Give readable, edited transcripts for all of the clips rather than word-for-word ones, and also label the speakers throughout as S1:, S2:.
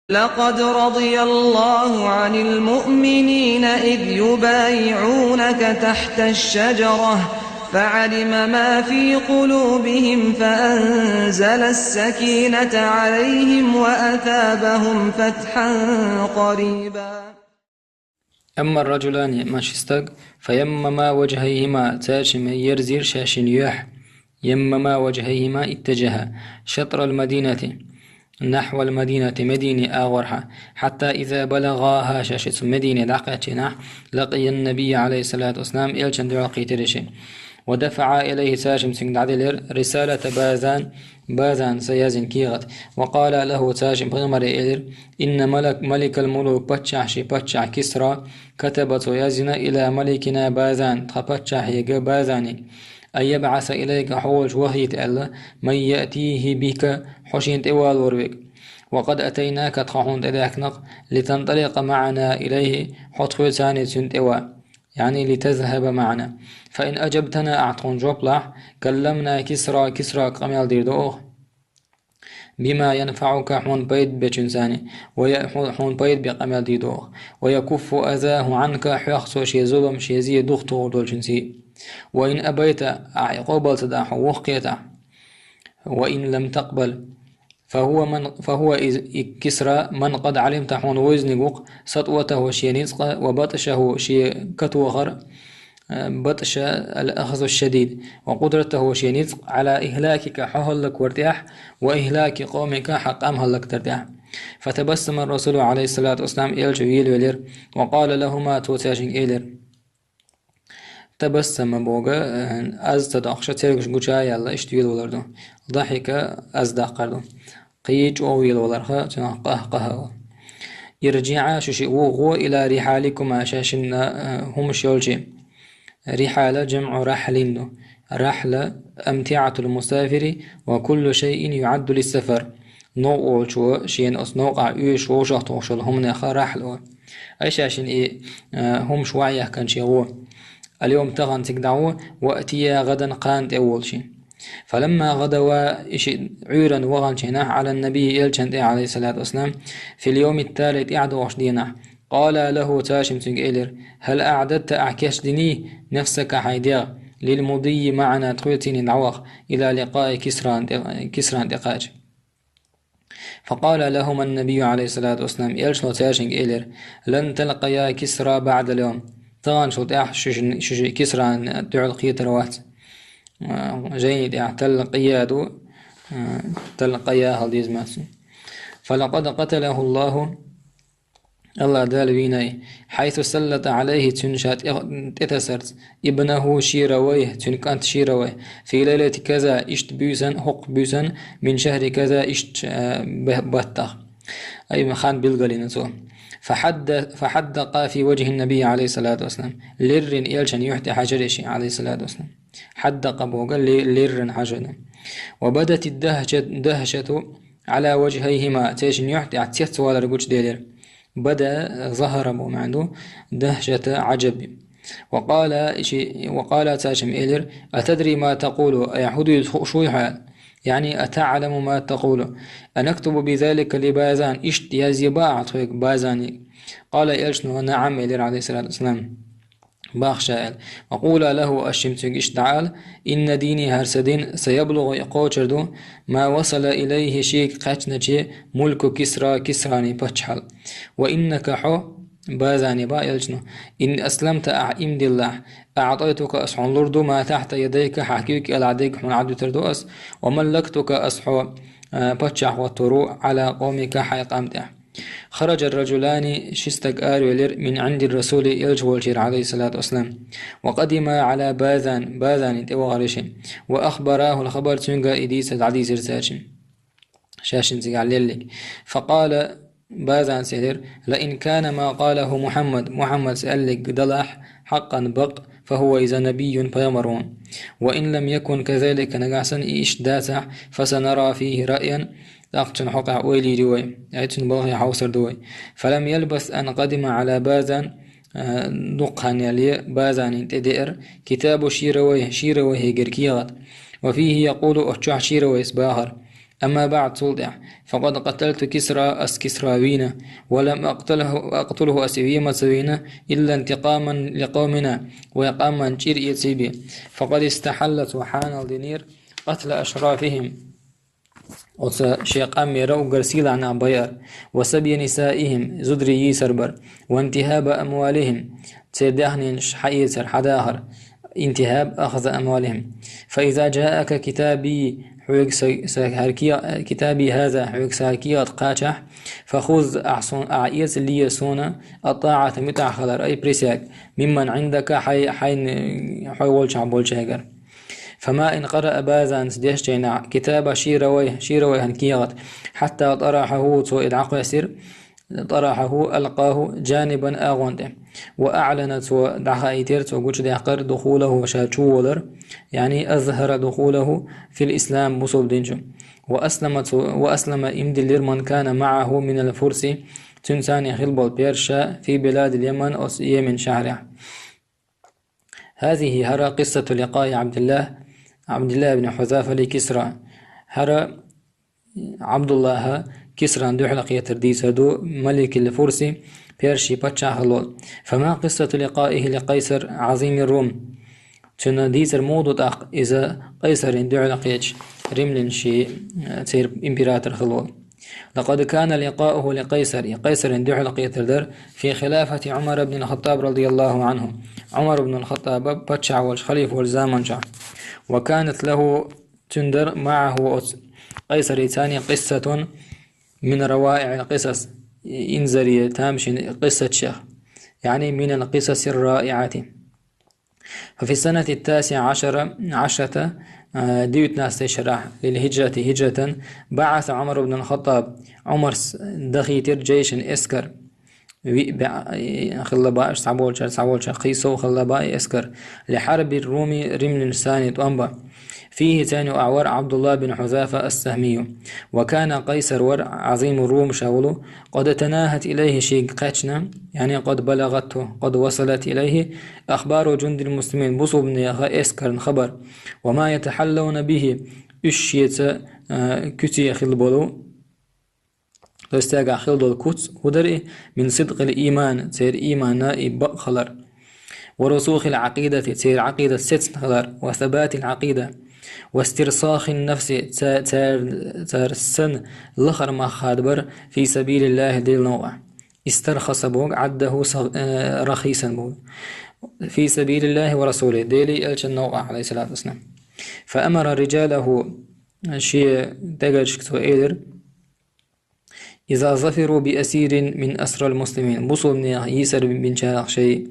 S1: لقد رضي الله عن المؤمنين إذ يبايعونك تحت الشجرة فعلم ما في قلوبهم فأنزل السكينة عليهم وأثابهم فتحا قريبا.
S2: أما الرجلان ماشستق فيمما وجهيهما تاشم يرزير شاشن يح يمما وجهيهما اتجها شطر المدينة نحو المدينة مدينة آغرها حتى إذا بلغاها شاشة مدينة دقاتنا لقي النبي عليه الصلاة والسلام إلشن دعاقي ترشي ودفع إليه ساشم سنگ دعدلر رسالة بازان سيازن كيغت وقال له ساشم غمر إلر إن ملك الملوك بتشع كسرى كتبت يازن إلى ملكنا بازان تخبتشع يقى بازاني أن يبعث إليك حوش وهي تألا من يأتيه بك حشين توال وربك وقد أتيناك تخحون تداكنق لتنطلق معنا إليه حطخو ثاني سنتوا يعني لتذهب معنا فإن أجبتنا أعطون جوبلح كلمنا كسرى قميل ديردوغ بما ينفعك حون بيد بچنساني ويحون بيد بقميل ديردوغ ويكف أذاه عنك حيخصو شي ظلم شي زي دختو دول جنسي وإن أبيت أعقوبل تداح وخيتا وإن لم تقبل فهو كسرى من قد علمت حون وزنقوق سطوته شي نزق وبطشه شي كتوغر بطش الأخذ الشديد وقدرته شي نزق على إهلاكك حهلك وارتاح وإهلاك قومك حق أمهلك ترتاح. فتبسم الرسول عليه الصلاة والسلام إلجويل ولير وقال لهما توتاشن إلير تبسم بوغا از تداخشة ترقش قجايا يلا اشتويل ولردو ضحك از داقردو قيج اوويل ولرخا قهقه يرجع ششي وغو إلى رحالكما شاشن هم شيولجي رحالة جمع رحلين رحلة أمتعة المسافر وكل شيء يعد للسفر نوع شو شين أس نوع يوش وشخط وشل هم نخا رحلة أي شاشن إيه هم شوية كان شيء اليوم تغن تقدعوه وأتيا غدا قانت أول شيء فلما غدوا عيرا وغنشنا على النبي إلشن عليه الصلاة والسلام في اليوم الثالث 21 قال له تاشم إلر هل أعددت أعكش دني نفسك حيديغ للمضي معنا تخوتين العواق إلى لقاء كسران دقاج فقال لهم النبي عليه الصلاة والسلام إلشن تاشم إلر لن تلقيا كسرى بعد اليوم طبعا شو تاح شو كسران تعال قيت روات جيد تلقيادو تلقيا هالديز ماسو فلقد قتله الله دال بيناي حيث سلط عليه تنشات اتسرت ابنه شيرويه تنكانت شيرويه في ليلة كذا اشت بيسن حق بيسن من شهر كذا اشت بطخ أي مخان بلغلين سو فحدق في وجه النبي عليه الصلاة والسلام لرن إلشن يحتي حجرشي عليه الصلاة والسلام حدق بوغل لرن حجر وبدت الدهشة على وجهيهما تيشن يحتي عتيت ولا رجوش ديلر بدأ ظهر عنده دهشة عجب وقال تاشم إلر أتدري ما تقول يحدي شو حال يعني أتعلم ما تقول أنكتب بذلك لبازان إشت يزيباع طيق بازاني قال إلشنو نعم إلير عليه الصلاة والسلام باخشائل وقول له الشمسك اشتعال إن ديني هرسدين سيبلغ يقوشردو ما وصل إليه شيك قاتنجي ملك كسراني بچحل وإنك حو بازاني با يلجنو إن أسلمت أعيمد الله أعطيتك أسحون لردو ما تحت يديك حكيك العديك من عدو تردوس وملكتك أسحو بچح وطرو على قومك حيقامته خرج الرجلان شستك آرولر من عند الرسول يلجولجر عليه الصلاة والسلام وقدم على بازان توغرش وأخبراه الخبر تنقى إديس عديس رساشن شاشن زيغاليلك فقال بازان سيدر لئن كان ما قاله محمد سألك دلح حقا بق فهو إذا نبي فيمرون وإن لم يكن كذلك نقعسا إيش داسع فسنرى فيه رأيا تقتن حقع ويلي دوي أيتن بغي حوصر دوي فلم يلبث أن قدم على بازان دقهن يلي بازان تدئر كتاب شيرويه جركيغت وفيه يقول أحجح شيرويه سباهر أما بعد صلدع فقد قتلت كسرى أسكسراوين ولم أقتله أسوية سوينا إلا انتقاما لقومنا ويقاما شير يتسيبي فقد استحلت وحان الدنير قتل أشرافهم شيق أمير وقرسيل عن عبير وسبي نسائهم زدري سربر وانتهاب أموالهم تسيدهن حيسر حداهر انتهاب أخذ أموالهم فإذا جاءك كتابي كتابي هذا حوك ساكيات قاچح فخذ أحسن أعيس لي سونا الطاعة متع خلر أي بريساك ممن عندك حين ولش عبولش هجر فما إن قرأ بازان سديش جينا كتاب شيروي هنكيغت حتى طرحه تو إدعاق يسير طرحه ألقاه جانبا أغونده وأعلنت دعايتير توقوش دعقر دخوله وشاتشولر يعني أظهر دخوله في الإسلام بصوب دينجو وأسلم إمدلير من كان معه من الفرس تنساني خلبال بيرشا في بلاد اليمن أو يمن شهره. هذه هرى قصة لقاء عبد الله بن حذافة لكسرى. هرى عبد الله كسرى دوحلق يترديس دو ملك الفرس بيرشي باتشا خلول. فما قصة لقائه لقيصر عظيم الروم تنديسر مودو إذا قيصر دوحلق يتش رملن شي تير إمبراطر خلول. لقد كان لقاؤه لقيصر دوحلق يتردر في خلافة عمر بن الخطاب رضي الله عنه. عمر بن الخطاب باتشا والخليفة والزامن شا. وكانت له تندر معه قيصر ثاني قصة من روائع القصص إنزري تامشن قصة شيخ يعني من القصص الرائعة. ففي السنة 19 ديوت ناس شرح للهجرة هجرة بعث عمر بن الخطاب عمر دخيتر جيش اسكر خلباء سعبولش قيسو خلباء اسكر لحرب الروم رمل ثاني أنبا فيه ثاني أعور عبد الله بن حذافة السهمي. وكان قيصر ور عظيم الروم شاولو قد تناهت إليه شيء قاتشنا يعني قد بلغته قد وصلت إليه أخبار جند المسلمين بصوب نيخا اسكر خبر وما يتحلون به اشيت كتي خلبولو تستاقع خلدو الكتس ودري من صدق الإيمان تير إيمان نائب خلر ورسوخ العقيدة تير عقيدة ست خلر وثبات العقيدة واسترساخ النفس تير السن لخر ما خادبر في سبيل الله ديل نوع استرخص بوك عده رخيصا بوك في سبيل الله ورسوله ديلي ألش النوع عليه الصلاة والسلام. فأمر رجاله شيء تجرشكتو إيدر إذا ظفروا بأسير من أسرى المسلمين بصوا من يسر بن شارخ شيء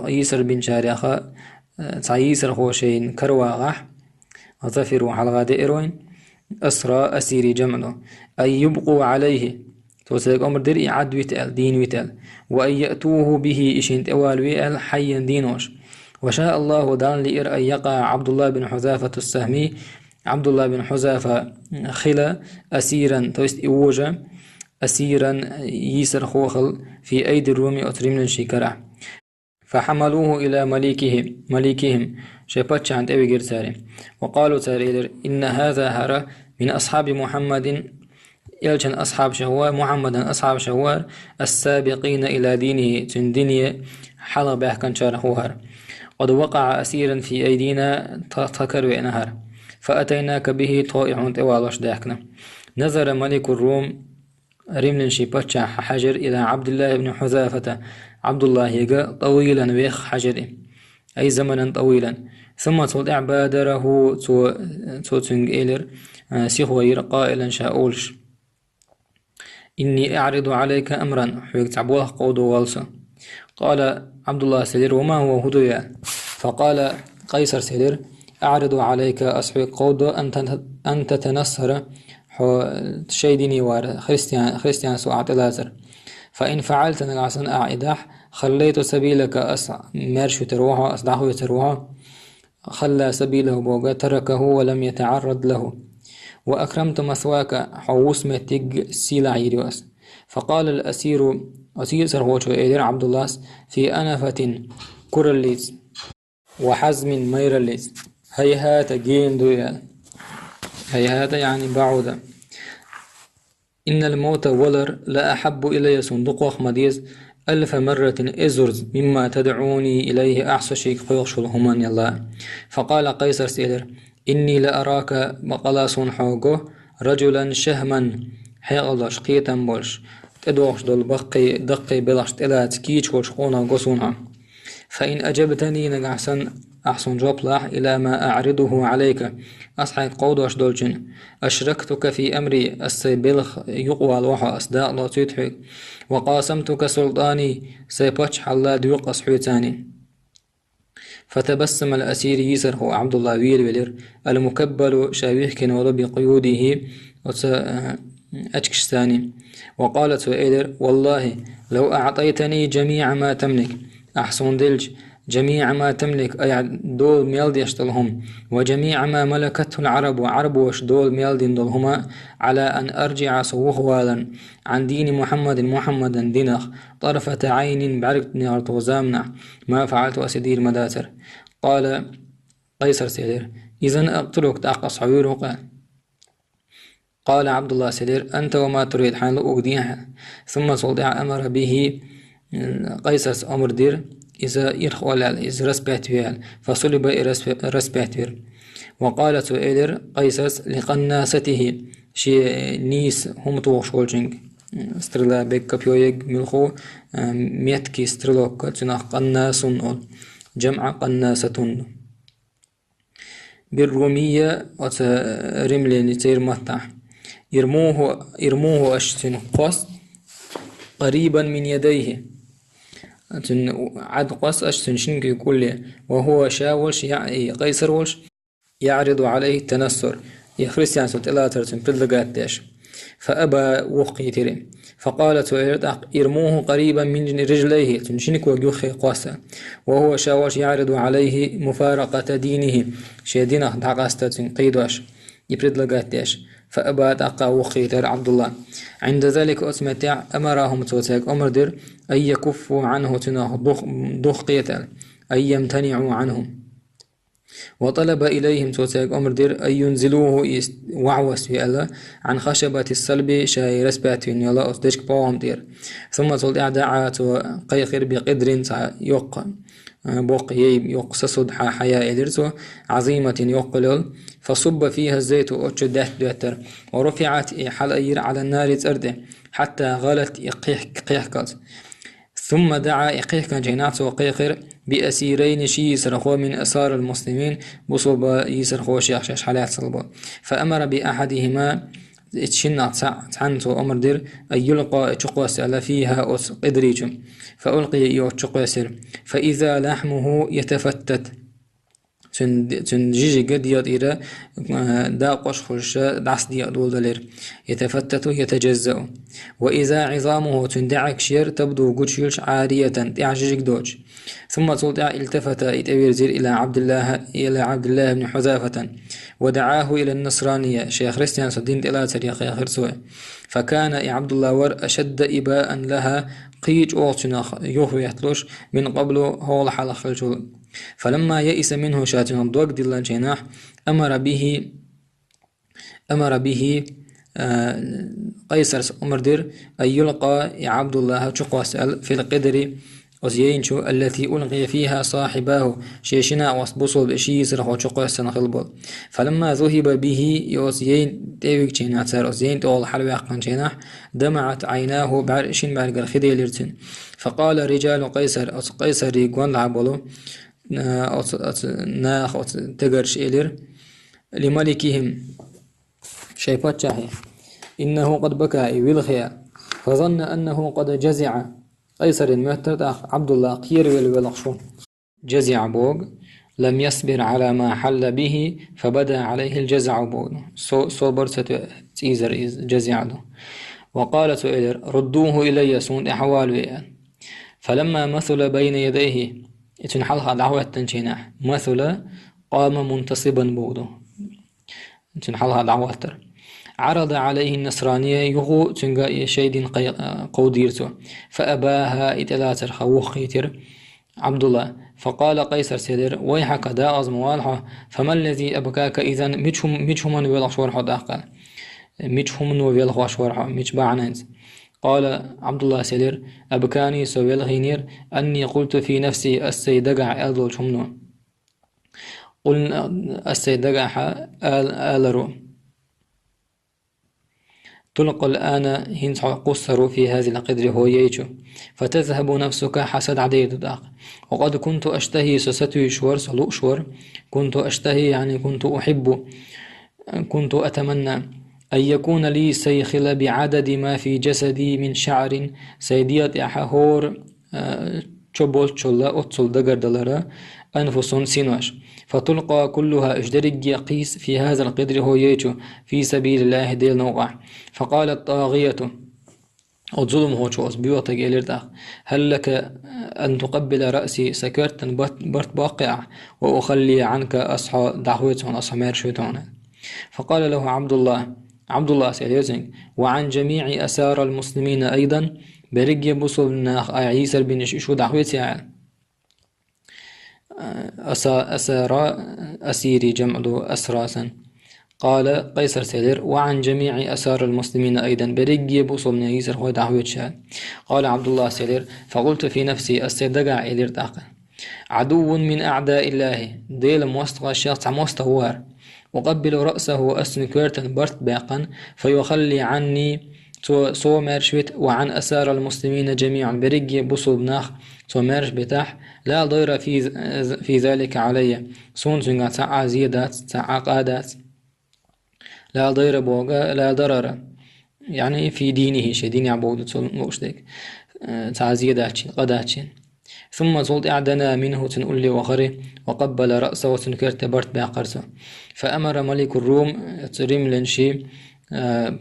S2: يسر بن شارخ يسر هو شيء كرواغح ظفروا على غادئروين أسرى أسير جمله أي يبقوا عليه توسيق أمر درء عد ويتال دين ويتال وأن يأتوه به إشين تأوال ويال حيا دينوش. وشاء الله دان لإر أن يقع عبد الله بن حذافة السهمي عبد الله بن حذافة خلا أسيرا توست إوجا أسيرا يسر خوخل في أيدي الروم أترمن شكرا فحملوه إلى مليكهم شبتش عند أبي جرساري وقالوا تاريدر إن هذا هرى من أصحاب محمد يلجن أصحاب شوار محمدا أصحاب شوار السابقين إلى دينه تندني حلق بحكا شارخوهر قد وقع أسيرا في أيدينا تذكر وإنهر فأتيناك به طائع توالش داكنا. نظر ملك الروم رمل شبتش حجر إلى عبد الله بن حذافة عبد الله يقى طويلا ويخ حجر أي زمنا طويلا ثم تودع بادره توتنج إيلر سيخوير قائلا شاولش إني أعرض عليك أمرا حيك تعبوه قود والسا. قال عبد الله سيدر وما هو هدويا؟ فقال قيصر سيدر أعرض عليك أصحيك قود أن تتنصر شي ديني وار خريستيان سوعة لازر فإن فعلت نقعسن أعيداح خليت سبيلك مرشو تروها أصدعه تروها خلى سبيله بوغا تركه ولم يتعرض له وأكرمت مثواك حووس متج سيلا عيريوس. فقال الأسير سرغوشو إيدر عبد الله في أنفة كرليز وحزم ميرليز هيهات جين دويا هيهات يعني بعودة. إن الموت ولر لا أحب إلي صندوق وخمديز 1000 مرة إزرز مما تدعوني إليه أحسن شيء قيوشل همان يلا. فقال قيصر سيلر إني لأراك بقلاص حوقه رجلا شهما حيغلش قيتا بولش تدوش دول بقي دقي بلش تلات كيش وشقونا قصونا. فإن أجبتني أحسن جوبلاح إلى ما أعرضه عليك أصحى قودوش دولجن أشركتك في أمري السيبلخ يقوى الوحى أصداء لا تضحك وقاسمتك سلطاني سيبتش حلا ديوق أصحوتاني. فتبسم الأسير يسر هو عبد الله ويلر المكبل شاويح كنولو بقيوده أتكشتاني. وقالت وإلر والله لو أعطيتني جميع ما تملك أحسن دلج جميع ما تملك أي دول ميلد يشتلهم وجميع ما ملكته العرب وعرب وش دول ميلد يندلهما على أن أرجع صوخوالا عن دين محمد دينخ طرفة عين بعرقتني أرطوزامنا ما فعلت أسدير مداتر. قال قيصر سيدر إذن أقتلك تأقص عيوره. قال عبد الله سيدر أنت وما تريد حان لأقديها. ثم صلدع أمر به قيصر أمر دير إذا يرخول إذا رسبت فيها فصلب رسبت فيها. وقالت إيدر قيسس لقناسته شي نيس هم توغ شولجنج استرلا بك بيويج ملخو ميتكي استرلوك تناخ قناسون جمع قناسة. بالرومية رملي نتير متع يرموه أشتن قص قريبا من يديه عد قص أشتن شنك يقول لي وهو شاولش يعني قيصر وش يعرض عليه التنصر يخريستيان سوت إلاترتن بدلقاتيش فأبى وقي تري. فقالت يرموه قريبا من رجليه تنشنك وجوخي قاسا وهو شاولش يعرض عليه مفارقة دينه شيدينه دعقاستة قيدوش يبردلقاتيش فأبى دعقا وقي تر عبد الله. عند ذلك أسمتع أمرهم توتاك أمر در أن يكفوا عنه تناه ضخ قيتال أن يمتنعوا عنهم. وطلب إليهم توتاك أمر دير أن ينزلوه وعوس في الله عن خشبة الصلب شاي رسبات في يلا أصدشك باهم دير. ثم تلدع دعات قيخر بقدر يق بوق يق سصد حياة إدرسو عظيمة يقلل فصب فيها الزيت وأتشدت دوتر ورفعت حلأير على النار ترده حتى غلت قيحكت. ثم دعا قيحكا جينات وقيخر بأسيرين شي يسرخوا من أسار المسلمين بصوبة يسرخوا شيخ حالات صلبة. فأمر بأحدهما اتشنع تعنتو أمر دير أن يلقى تقوس على فيها قدريج فألقي يو تقوسر فإذا لحمه يتفتت تنجيجي قد يدير دا قشخش دعس دي أدول دلير يتفتت يتجزأ. وإذا عظامه تندعك شير تبدو قدشيلش عارية تعجيجك دوج. ثم تلدع التفت إتويرزير إلى عبد الله بن حذافة ودعاه إلى النصرانية شيخ خريستيان صدين إلى تريق آخر سوء. فكان عبد الله ور أشد إباء لها قيج أوتنا يوهو يحتلوش من قبل هول حلق الجول. فلما يئس منه شاتن الضوء دلان جناح أمر به قيصر أمر دير أن يلقى عبد الله تقوس في القدر وزيينشو التي ألقي فيها صاحباه شيشنا وصبصل بشي سرخو تقوس نخلبل. فلما ذهب به يوزيين تيوك جينا تار وزيين تول حلوة عقان جناح دمعت عيناه بعرشين بعرقر خدي لرتن. فقال رجال قيصر يقوان لعبولو ناخ تقرش إلير لملكهم شيبات شاهي إنه قد بكى ويلخيا فظن أنه قد جزع. قيصر المهتد عبد الله قير والولخشون جزع بوغ لم يصبر على ما حل به فبدا عليه الجزع بوغ صبر ستيزر جزع. وقالت إلير ردوه إلي سون أحواله. فلما مثل بين يديه تنحلها دعوة تنشيناح مثل قام منتصبا بوضو تنحلها دعوة عرض عليه النصرانية يغو تنقى شيد قوديرتو فأباها إتلاتر خوخيتر عبد الله. فقال قيصر سيدر ويحك دا أزم والحة فما الذي أبكاك إذن مجهم ويلغ شورحة داقل مجهم ويلغ شورحة مجبعنز. قال عبد الله سيدر أبكاني سويل غينير أني قلت في نفسي السيدقع أدل شمنو قلنا السيدقع آلرو تلقى الآن هنس قصر في هذه القدر هو ييجو فتذهب نفسك حسد عديد داق. وقد كنت أشتهي سستوي شور سلوء شور كنت أشتهي يعني كنت أحب كنت أتمنى أن يكون لي سيخل بعدد ما في جسدي من شعر سيديات أحهور چبول چولا أتصل دقر دلرا أنفس سينوش فتلقى كلها اجدرج يقيس في هذا القدر هو يجو في سبيل الله ديل نوقع. فقال الطاغية الظلم هو شوز بيوتك إليرداخ هل لك أن تقبل رأسي سكرت برت باقع وأخلي عنك أصحى دعوتهم أصحمار شيطان. فقال له عبد الله سيديزن وعن جميع أسار المسلمين أيضا برجي بصلنا عيسى بن شو دعوتي يعني أسارا أسيري جمع أسراسا. قال قيصر سيدر وعن جميع أسار المسلمين أيضا برجي بصلنا عيسى هو دعوتي. قال عبد الله سيدر فقلت في نفسي السيدقع إلير داقل عدو من أعداء الله ديل موستغى الشخص مستوار وقبل رأسه أسنكرتا برت باقا فيخلي عني سو مارشويت وعن أسار المسلمين جميعا برجي بصل بناخ سو مارش بتاح لا ضير في ذلك علي سون سنغا ساعة زيادات ساعة قادات لا ضير بوغا لا ضرر يعني في دينه شي ديني عبودة سلموشتك ساعة زيادات قادات. ثم زلت أعدنا منه تنقل وخري وقبل رأسه وتنكرت برت باقرسه. فأمر ملك الروم تريم لنشي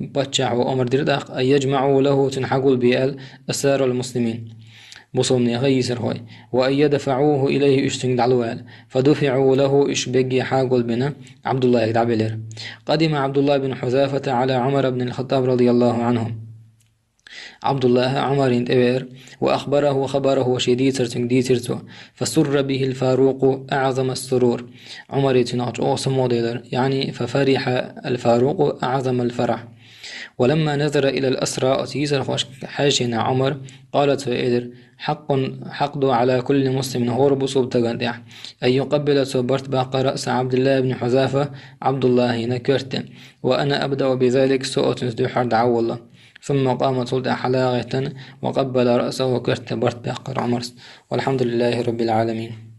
S2: باتشع وأمر درداق أن يجمعوا له تنحقل بيال أسار المسلمين بصمني غيسر هوي وأن يدفعوه إليه اشتنق دعلوال فدفعوا له اشبقي حاقل بنا عبد الله دعبلير. قدم عبد الله بن حذافة على عمر بن الخطاب رضي الله عنه. عبد الله عمر انتبر وأخبره خبره وشديد سرتن دي سرتو فسر به الفاروق أعظم السرور. عمر يتناج أوسم يعني ففرح الفاروق أعظم الفرح. ولما نظر إلى الأسرى أتيسر حاجنا عمر قالت فإدر حق على كل مسلم هورب صوبتغندع أن يقبل صبرت باق رأس عبد الله بن حذافة عبد الله نكرت وأنا أبدأ بذلك سوء ندحر دعو الله. ثم قام صلت حلاغة وقبل رأسه وكرت برت باق عمر. والحمد لله رب العالمين.